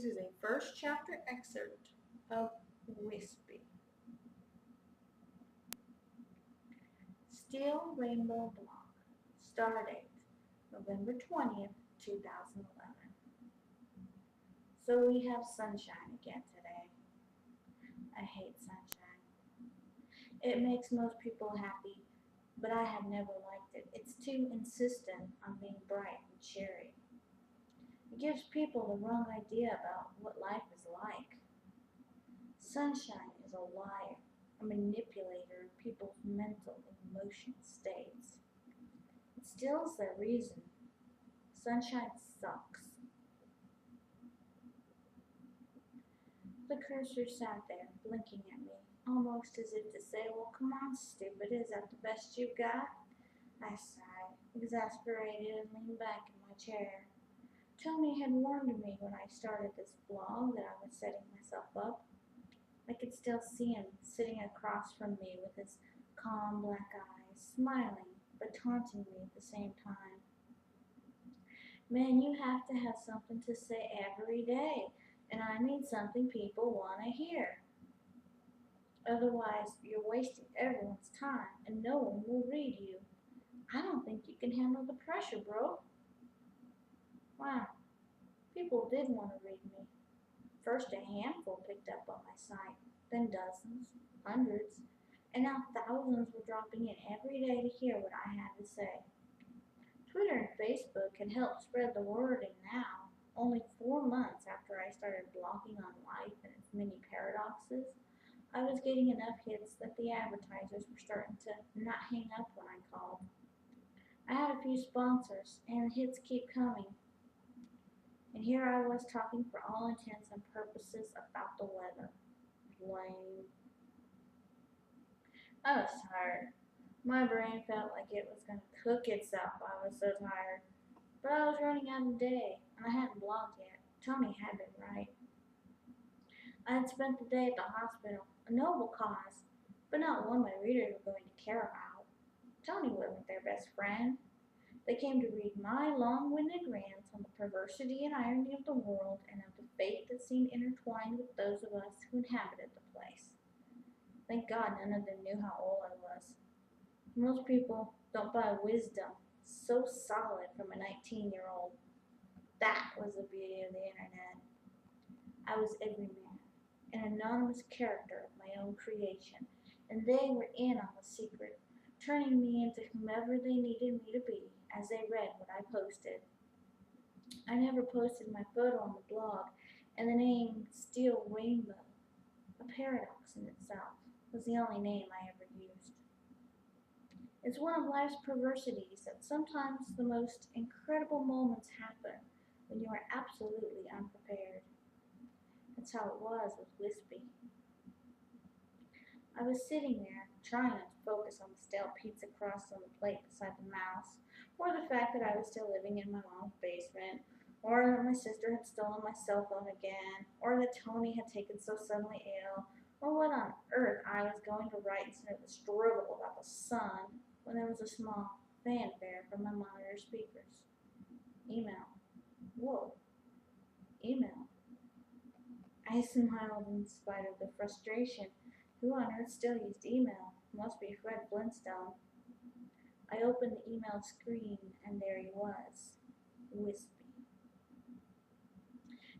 is a first chapter excerpt of WiSpY. Steel Rainbow Block. Stardate, November 20th, 2011. So we have sunshine again today. I hate sunshine. It makes most people happy, but I have never liked it. It's too insistent on being bright and cheery. It gives people the wrong idea about what life is like. Sunshine is a liar, a manipulator of people's mental and emotional states. It steals their reason. Sunshine sucks. The cursor sat there, blinking at me, almost as if to say, "Well, come on, stupid, is that the best you've got?" I sighed, exasperated, and leaned back in my chair. Tony had warned me when I started this blog that I was setting myself up. I could still see him sitting across from me with his calm black eyes, smiling but taunting me at the same time. "Man, you have to have something to say every day, and I need something people want to hear. Otherwise, you're wasting everyone's time, and no one will read you. I don't think you can handle the pressure, bro." Wow, people did want to read me. First a handful picked up on my site, then dozens, hundreds, and now thousands were dropping in every day to hear what I had to say. Twitter and Facebook can help spread the word, and now, only 4 months after I started blogging on life and its many paradoxes, I was getting enough hits that the advertisers were starting to not hang up when I called. I had a few sponsors, and the hits keep coming. And here I was talking for all intents and purposes about the weather. Lame. I was tired. My brain felt like it was going to cook itself. I was so tired. But I was running out of day, and I hadn't blogged yet. Tony had been right. I had spent the day at the hospital, a noble cause, but not one my readers were going to care about. Tony wasn't their best friend. They came to read my long-winded rants on the perversity and irony of the world and of the fate that seemed intertwined with those of us who inhabited the place. Thank God none of them knew how old I was. Most people don't buy wisdom so solid from a 19-year-old. That was the beauty of the internet. I was every man, an anonymous character of my own creation, and they were in on the secret, turning me into whomever they needed me to be as they read what I posted. I never posted my photo on the blog, and the name Steel Rainbow, a paradox in itself, was the only name I ever used. It's one of life's perversities that sometimes the most incredible moments happen when you are absolutely unprepared. That's how it was with WiSpY. I was sitting there, trying not to focus on the stale pizza crust on the plate beside the mouse, or the fact that I was still living in my mom's basement, or that my sister had stolen my cell phone again, or that Tony had taken so suddenly ill, or what on earth I was going to write instead of this drivel about the sun, when there was a small fanfare from my monitor speakers. Email. Whoa. Email. I smiled in spite of the frustration. Who on earth still used email? Must be Fred Flintstone. I opened the email screen, and there he was, WiSpY.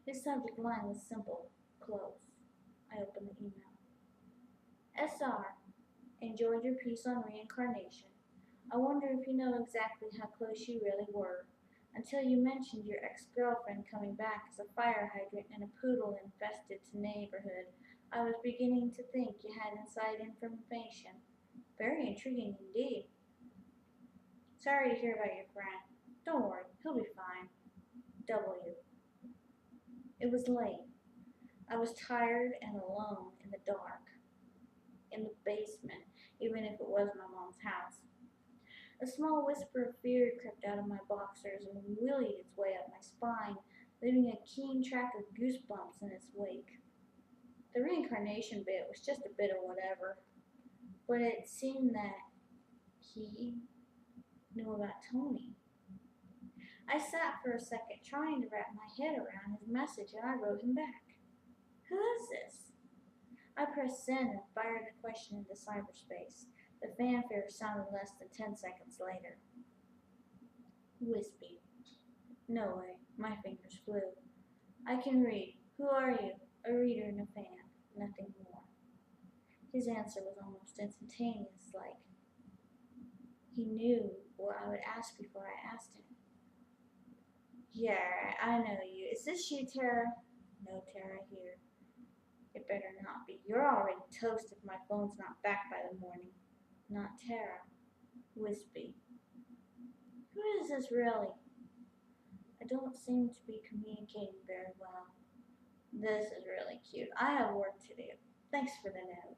His subject line was simple, close. I opened the email. SR, enjoyed your piece on reincarnation. I wonder if you know exactly how close you really were, until you mentioned your ex-girlfriend coming back as a fire hydrant in a poodle-infested neighborhood. I was beginning to think you had inside information. Very intriguing indeed. Sorry to hear about your friend. Don't worry, he'll be fine. W. It was late. I was tired and alone in the dark. In the basement, even if it was my mom's house. A small whisper of fear crept out of my boxers and willied its way up my spine, leaving a keen track of goosebumps in its wake. The reincarnation bit was just a bit of whatever, but it seemed that he knew about Tony. I sat for a second trying to wrap my head around his message, and I wrote him back. Who is this? I pressed send and fired the question into cyberspace. The fanfare sounded less than 10 seconds later. WiSpY. No way. My fingers flew. I can read. Who are you? A reader and a fan. Nothing more. His answer was almost instantaneous, like he knew what I would ask before I asked him. Yeah, I know you. Is this you, Tara? No, Tara here. It better not be. You're already toast if my phone's not back by the morning. Not Tara. WiSpY. Who is this really? I don't seem to be communicating very well. This is really cute. I have work to do. Thanks for the note.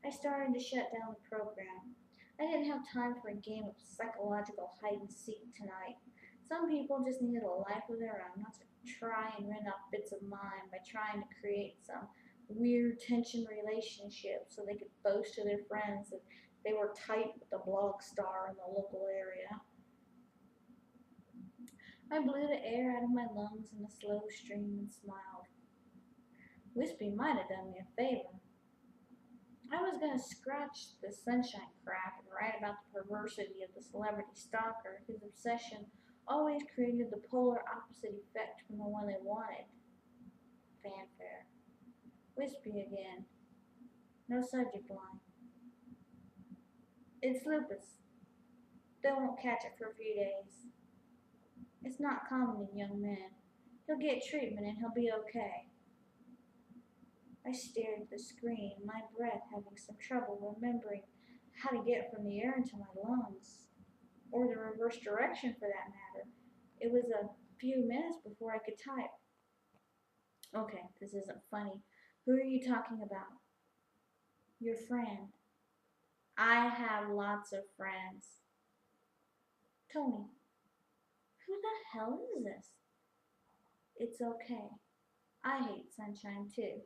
I started to shut down the program. I didn't have time for a game of psychological hide and seek tonight. Some people just needed a life of their own, not to try and rent off bits of mine by trying to create some weird tension relationship so they could boast to their friends that they were tight with a blog star in the local area. I blew the air out of my lungs in a slow stream and smiled. WiSpY might have done me a favor. I was going to scratch the sunshine crack and write about the perversity of the celebrity stalker whose obsession always created the polar opposite effect from the one they wanted. Fanfare. WiSpY again. No subject line. It's lupus. They won't catch it for a few days. It's not common in young men. He'll get treatment and he'll be okay. I stared at the screen, my breath having some trouble remembering how to get from the air into my lungs, or the reverse direction for that matter. It was a few minutes before I could type. Okay, this isn't funny. Who are you talking about? Your friend. I have lots of friends. Tony. Who the hell is this? It's okay. I hate sunshine too.